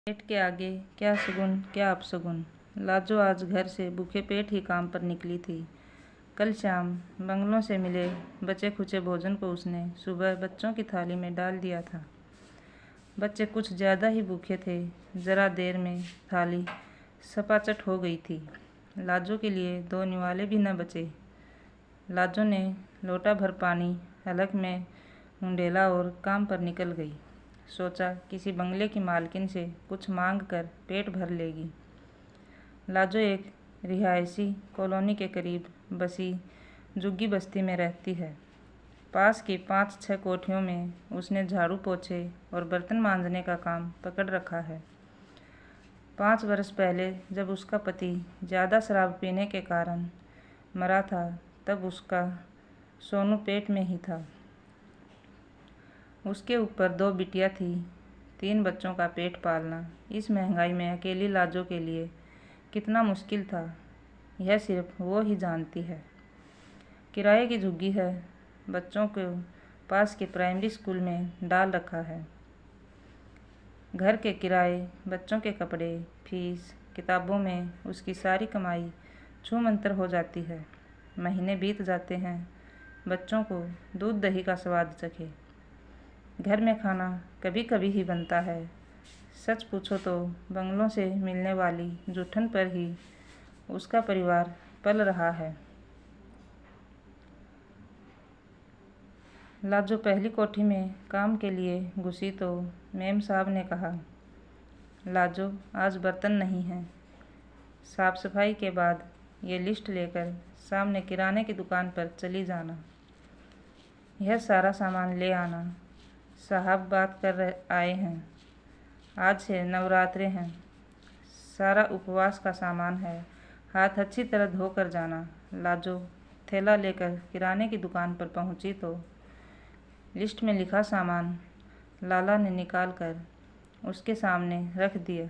पेट के आगे क्या सुगुन क्या अपशगुन। लाजो आज घर से भूखे पेट ही काम पर निकली थी। कल शाम बंगलों से मिले बचे खुचे भोजन को उसने सुबह बच्चों की थाली में डाल दिया था। बच्चे कुछ ज़्यादा ही भूखे थे। ज़रा देर में थाली सपाचट हो गई थी। लाजो के लिए 2 निवाले भी न बचे। लाजो ने लोटा भर पानी हलक में उंडेला और काम पर निकल गई। सोचा किसी बंगले की मालकिन से कुछ मांग कर पेट भर लेगी। लाजो एक रिहायशी कॉलोनी के करीब बसी झुग्गी बस्ती में रहती है। पास की 5-6 कोठियों में उसने झाड़ू पोछे और बर्तन मांजने का काम पकड़ रखा है। 5 वर्ष पहले जब उसका पति ज़्यादा शराब पीने के कारण मरा था, तब उसका सोनू पेट में ही था। उसके ऊपर 2 बिटिया थी। 3 बच्चों का पेट पालना इस महंगाई में अकेली लाजो के लिए कितना मुश्किल था, यह सिर्फ वो ही जानती है। किराए की झुग्गी है। बच्चों को पास के प्राइमरी स्कूल में डाल रखा है। घर के किराए, बच्चों के कपड़े, फीस, किताबों में उसकी सारी कमाई छूमंतर हो जाती है। महीने बीत जाते हैं, बच्चों को दूध दही का स्वाद चखे। घर में खाना कभी कभी ही बनता है। सच पूछो तो बंगलों से मिलने वाली जूठन पर ही उसका परिवार पल रहा है। लाजो पहली कोठी में काम के लिए घुसी तो मेम साहब ने कहा, लाजो आज बर्तन नहीं हैं। साफ सफाई के बाद ये लिस्ट लेकर सामने किराने की दुकान पर चली जाना। यह सारा सामान ले आना। साहब बात कर आए हैं। आज से नवरात्रे हैं। सारा उपवास का सामान है। हाथ अच्छी तरह धोकर जाना। लाजो थैला लेकर किराने की दुकान पर पहुंची तो लिस्ट में लिखा सामान लाला ने निकाल कर उसके सामने रख दिया।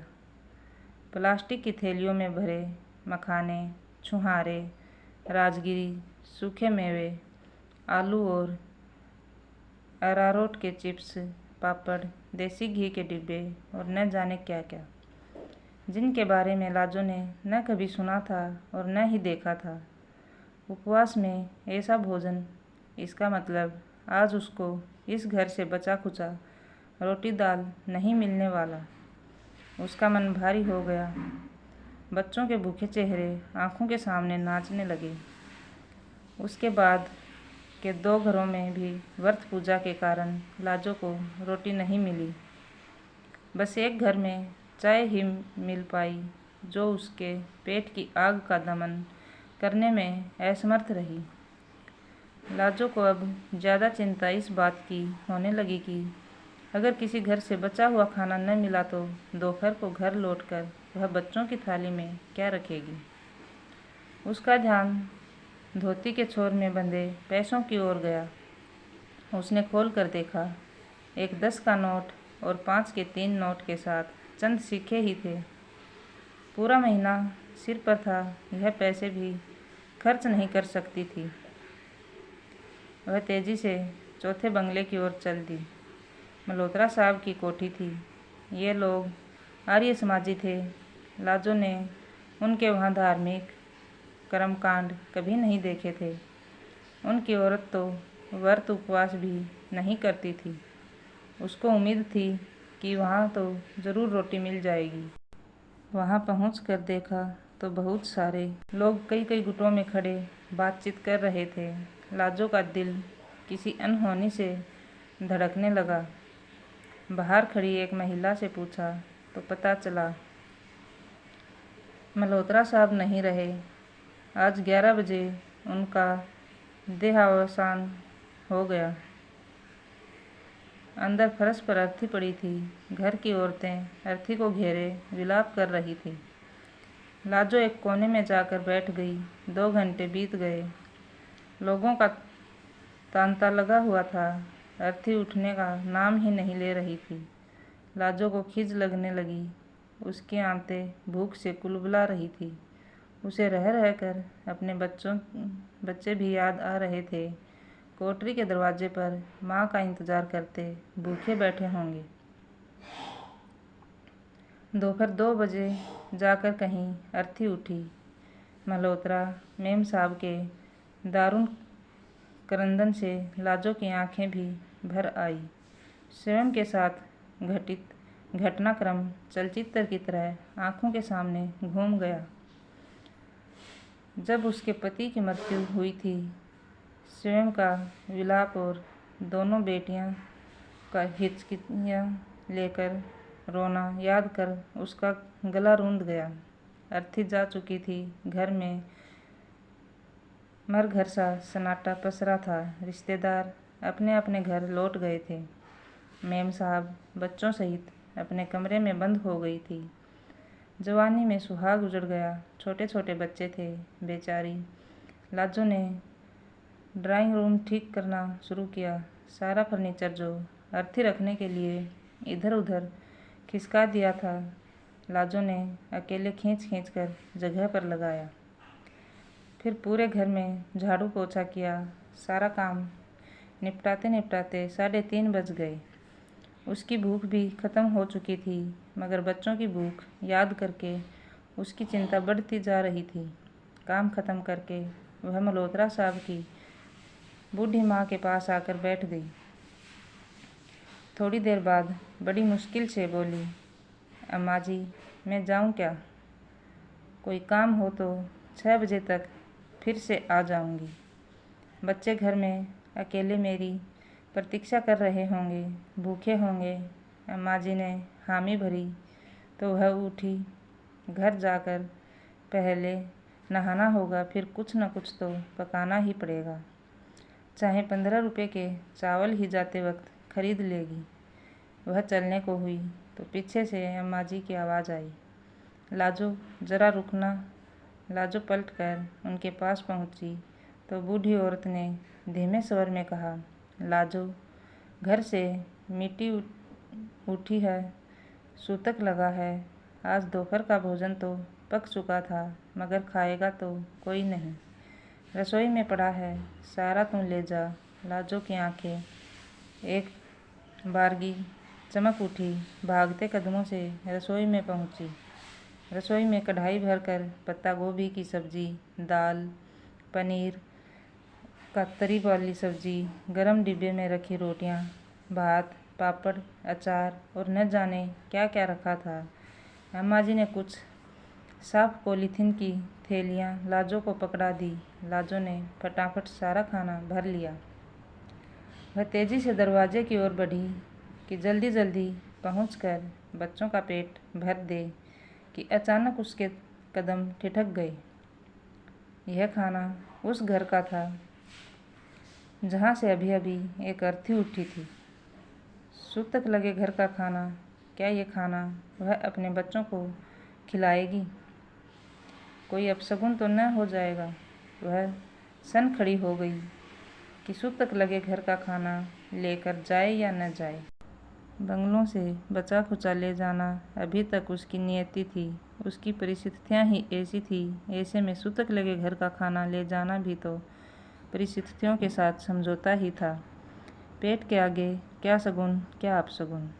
प्लास्टिक की थैलियों में भरे मखाने, छुहारे, राजगिरी, सूखे मेवे, आलू और अरारोट के चिप्स, पापड़, देसी घी के डिब्बे और न जाने क्या क्या, जिनके बारे में लाजो ने न कभी सुना था और न ही देखा था। उपवास में ऐसा भोजन, इसका मतलब आज उसको इस घर से बचा खुचा रोटी दाल नहीं मिलने वाला। उसका मन भारी हो गया। बच्चों के भूखे चेहरे आंखों के सामने नाचने लगे। उसके बाद के 2 घरों में भी व्रत पूजा के कारण लाजो को रोटी नहीं मिली। बस एक घर में चाय ही मिल पाई, जो उसके पेट की आग का दमन करने में असमर्थ रही। लाजो को अब ज़्यादा चिंता इस बात की होने लगी कि अगर किसी घर से बचा हुआ खाना न मिला तो दोपहर को घर लौटकर वह बच्चों की थाली में क्या रखेगी। उसका ध्यान धोती के छोर में बंधे पैसों की ओर गया। उसने खोल कर देखा। एक 10 का नोट और 5 के 3 नोट के साथ चंद सिक्के ही थे। पूरा महीना सिर पर था। यह पैसे भी खर्च नहीं कर सकती थी। वह तेजी से चौथे बंगले की ओर चल दी। मल्होत्रा साहब की कोठी थी। ये लोग आर्य समाजी थे। लाजो ने उनके वहाँ धार्मिक कर्मकांड कभी नहीं देखे थे। उनकी औरत तो व्रत उपवास भी नहीं करती थी। उसको उम्मीद थी कि वहाँ तो ज़रूर रोटी मिल जाएगी। वहाँ पहुँचकर देखा तो बहुत सारे लोग कई कई गुटों में खड़े बातचीत कर रहे थे। लाजो का दिल किसी अनहोनी से धड़कने लगा। बाहर खड़ी एक महिला से पूछा तो पता चला मल्होत्रा साहब नहीं रहे। आज 11 बजे उनका देहावसान हो गया। अंदर फर्श पर अर्थी पड़ी थी। घर की औरतें अर्थी को घेरे विलाप कर रही थी। लाजो एक कोने में जाकर बैठ गई। 2 घंटे बीत गए। लोगों का तांता लगा हुआ था। अर्थी उठने का नाम ही नहीं ले रही थी। लाजो को खिज लगने लगी। उसकी आंतें भूख से कुलबुला रही थी। उसे रह रहकर अपने बच्चे भी याद आ रहे थे। कोठरी के दरवाजे पर माँ का इंतज़ार करते भूखे बैठे होंगे। दोपहर 2 बजे जाकर कहीं अर्थी उठी। मल्होत्रा मेम साहब के दारुण करंदन से लाजो की आंखें भी भर आई। स्वयं के साथ घटित घटनाक्रम चलचित्र की तरह आंखों के सामने घूम गया। जब उसके पति की मृत्यु हुई थी, स्वयं का विलाप और दोनों बेटियां का हिचकियां लेकर रोना याद कर उसका गला रूंध गया। अर्थी जा चुकी थी। घर में मर घर सा सन्नाटा पसरा था। रिश्तेदार अपने अपने घर लौट गए थे। मेम साहब बच्चों सहित अपने कमरे में बंद हो गई थी। जवानी में सुहाग उजड़ गया। छोटे छोटे बच्चे थे बेचारी। लाजो ने ड्राइंग रूम ठीक करना शुरू किया। सारा फर्नीचर जो अर्थी रखने के लिए इधर उधर खिसका दिया था, लाजो ने अकेले खींच खींच कर जगह पर लगाया। फिर पूरे घर में झाड़ू पोछा किया। सारा काम निपटाते निपटाते 3:30 बज गए। उसकी भूख भी खत्म हो चुकी थी, मगर बच्चों की भूख याद करके उसकी चिंता बढ़ती जा रही थी। काम खत्म करके वह मल्होत्रा साहब की बूढ़ी माँ के पास आकर बैठ गई। थोड़ी देर बाद बड़ी मुश्किल से बोली, अम्मा जी, मैं जाऊँ क्या? कोई काम हो तो 6 बजे तक फिर से आ जाऊँगी। बच्चे घर में अकेले मेरी प्रतीक्षा कर रहे होंगे, भूखे होंगे। अम्मा जी ने हामी भरी तो वह उठी। घर जाकर पहले नहाना होगा, फिर कुछ न कुछ तो पकाना ही पड़ेगा। चाहे 15 रुपये के चावल ही जाते वक्त खरीद लेगी। वह चलने को हुई तो पीछे से अम्मा जी की आवाज़ आई, लाजो ज़रा रुकना। लाजो पलटकर उनके पास पहुंची तो बूढ़ी औरत ने धीमे स्वर में कहा, लाजो, घर से मिट्टी उठी है, सूतक लगा है। आज दोपहर का भोजन तो पक चुका था, मगर खाएगा तो कोई नहीं। रसोई में पड़ा है, सारा तुम ले जा। लाजो की आंखें एक बारगी चमक उठी। भागते कदमों से रसोई में पहुंची। रसोई में कढ़ाई भरकर पत्ता गोभी की सब्जी, दाल, पनीर, कतरी वाली सब्जी, गरम डिब्बे में रखी रोटियां, भात, पापड़, अचार और न जाने क्या क्या रखा था। अम्मा जी ने कुछ साफ पॉलीथीन की थैलियां लाजो को पकड़ा दी। लाजो ने फटाफट सारा खाना भर लिया। वह तेजी से दरवाजे की ओर बढ़ी कि जल्दी जल्दी पहुंचकर बच्चों का पेट भर दे कि अचानक उसके कदम ठिठक गए। यह खाना उस घर का था जहाँ से अभी अभी एक अर्थी उठी थी। सूतक लगे घर का खाना। क्या ये खाना वह अपने बच्चों को खिलाएगी? कोई अपशगुन तो न हो जाएगा? वह सन खड़ी हो गई कि सूतक लगे घर का खाना लेकर जाए या न जाए। बंगलों से बचा खुचा ले जाना अभी तक उसकी नियति थी। उसकी परिस्थितियाँ ही ऐसी थी। ऐसे में सूतक लगे घर का खाना ले जाना भी तो परिस्थितियों के साथ समझौता ही था। पेट के आगे क्या सगुन क्या अपशगुन।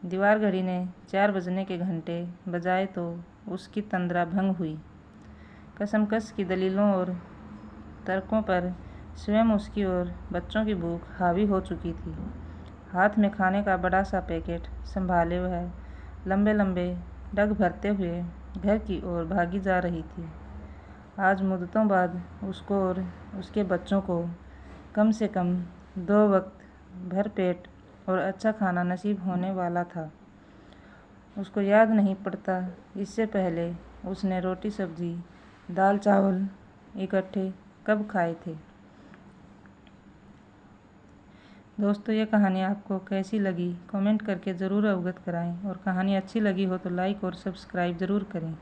दीवार घड़ी ने 4 बजने के घंटे बजाए तो उसकी तंद्रा भंग हुई। कसमकस की दलीलों और तर्कों पर स्वयं उसकी और बच्चों की भूख हावी हो चुकी थी। हाथ में खाने का बड़ा सा पैकेट संभाले वह लंबे लंबे डग भरते हुए घर की ओर भागी जा रही थी। आज मुद्दतों बाद उसको और उसके बच्चों को कम से कम 2 वक्त भर पेट और अच्छा खाना नसीब होने वाला था। उसको याद नहीं पड़ता इससे पहले उसने रोटी सब्जी, दाल चावल इकट्ठे कब खाए थे। दोस्तों, ये कहानी आपको कैसी लगी कमेंट करके ज़रूर अवगत कराएं और कहानी अच्छी लगी हो तो लाइक और सब्सक्राइब ज़रूर करें।